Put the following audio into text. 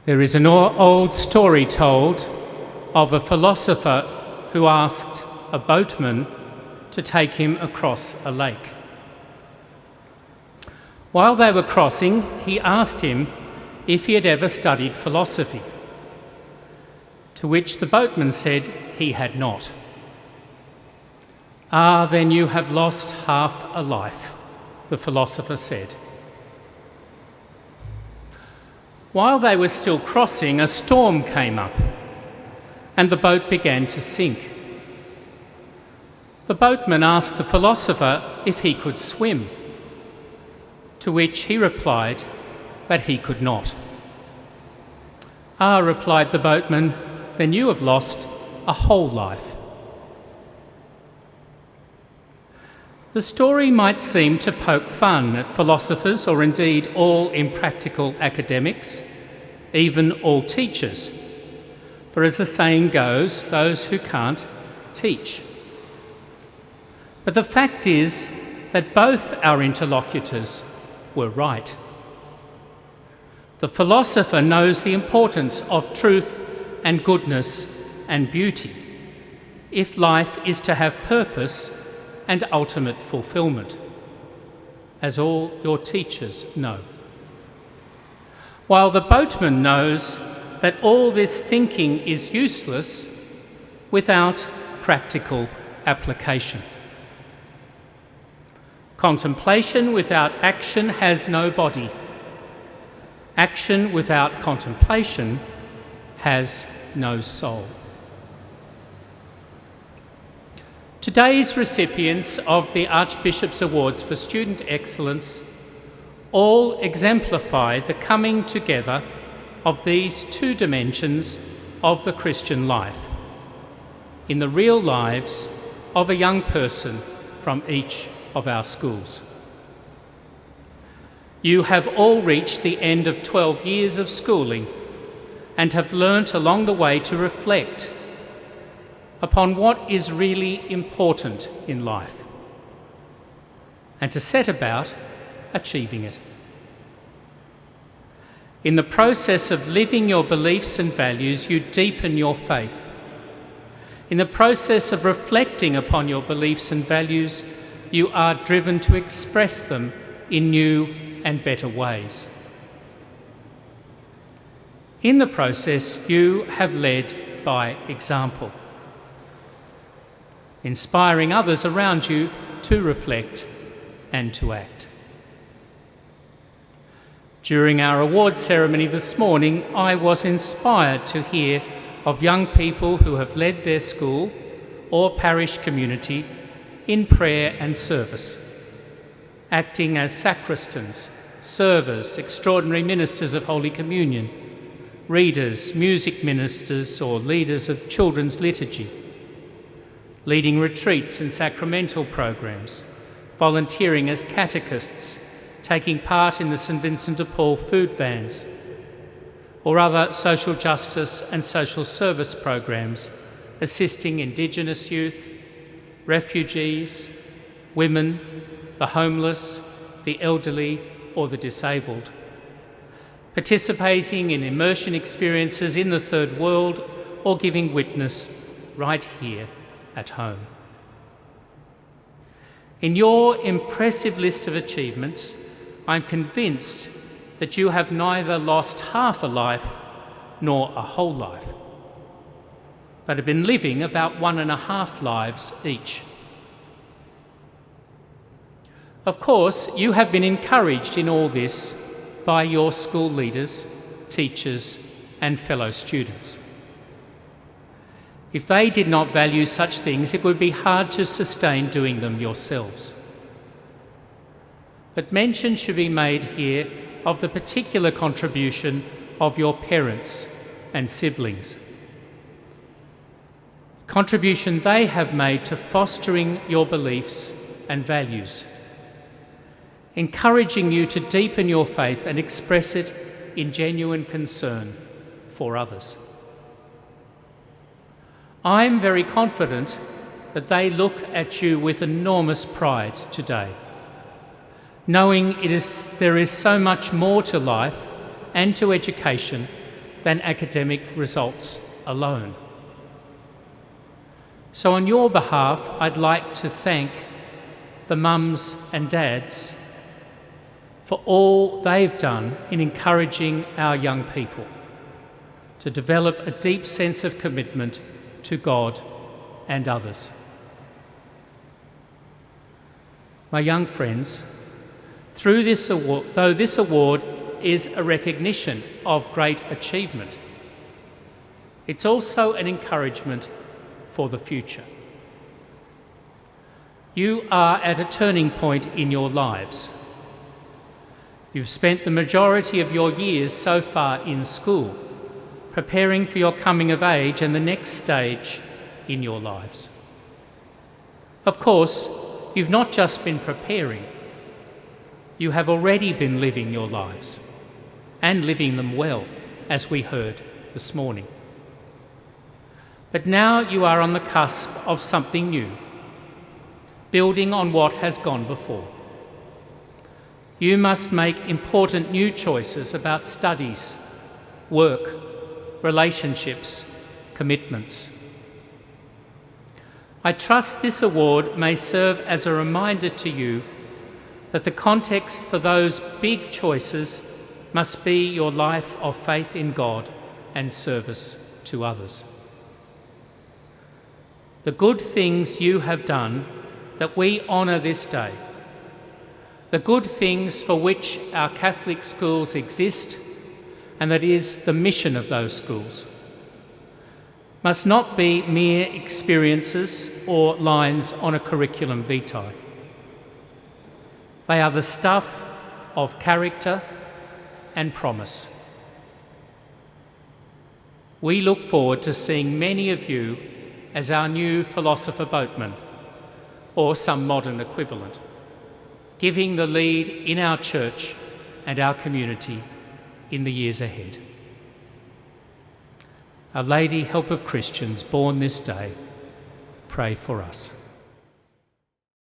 There is an old story told of a philosopher who asked a boatman to take him across a lake. While they were crossing, he asked him if he had ever studied philosophy, to which the boatman said he had not. "Ah, then you have lost half a life," the philosopher said. While they were still crossing, a storm came up and the boat began to sink. The boatman asked the philosopher if he could swim, to which he replied that he could not. "Ah," replied the boatman, "then you have lost a whole life." The story might seem to poke fun at philosophers, or indeed all impractical academics, even all teachers. For as the saying goes, those who can't teach. But the fact is that both our interlocutors were right. The philosopher knows the importance of truth and goodness and beauty if life is to have purpose and ultimate fulfilment, as all your teachers know. While the boatman knows that all this thinking is useless without practical application. Contemplation without action has no body. Action without contemplation has no soul. Today's recipients of the Archbishop's Awards for Student Excellence all exemplify the coming together of these two dimensions of the Christian life in the real lives of a young person from each of our schools. You have all reached the end of 12 years of schooling and have learnt along the way to reflect upon what is really important in life and to set about achieving it. In the process of living your beliefs and values, you deepen your faith. In the process of reflecting upon your beliefs and values, you are driven to express them in new and better ways. In the process, you have led by example, inspiring others around you to reflect and to act. During our award ceremony this morning, I was inspired to hear of young people who have led their school or parish community in prayer and service, acting as sacristans, servers, extraordinary ministers of Holy Communion, readers, music ministers, or leaders of children's liturgy, leading retreats and sacramental programs, volunteering as catechists, taking part in the St Vincent de Paul food vans, or other social justice and social service programs assisting Indigenous youth, refugees, women, the homeless, the elderly, or the disabled, participating in immersion experiences in the Third World, or giving witness right here at home. In your impressive list of achievements, I'm convinced that you have neither lost half a life nor a whole life, but have been living about 1.5 lives each. Of course, you have been encouraged in all this by your school leaders, teachers, and fellow students. If they did not value such things, it would be hard to sustain doing them yourselves. But mention should be made here of the particular contribution of your parents and siblings. Contribution they have made to fostering your beliefs and values, encouraging you to deepen your faith and express it in genuine concern for others. I'm very confident that they look at you with enormous pride today, knowing there is so much more to life and to education than academic results alone. So on your behalf, I'd like to thank the mums and dads for all they've done in encouraging our young people to develop a deep sense of commitment to God and others. My young friends, though this award is a recognition of great achievement, it's also an encouragement for the future. You are at a turning point in your lives. You've spent the majority of your years so far in school, preparing for your coming of age and the next stage in your lives. Of course, you've not just been preparing, you have already been living your lives, and living them well, as we heard this morning. But now you are on the cusp of something new, building on what has gone before. You must make important new choices about studies, work, relationships, commitments. I trust this award may serve as a reminder to you that the context for those big choices must be your life of faith in God and service to others. The good things you have done that we honour this day, the good things for which our Catholic schools exist, and that is the mission of those schools, must not be mere experiences or lines on a curriculum vitae. They are the stuff of character and promise. We look forward to seeing many of you as our new philosopher boatman, or some modern equivalent, giving the lead in our church and our community in the years ahead. Our Lady, Help of Christians, born this day, pray for us.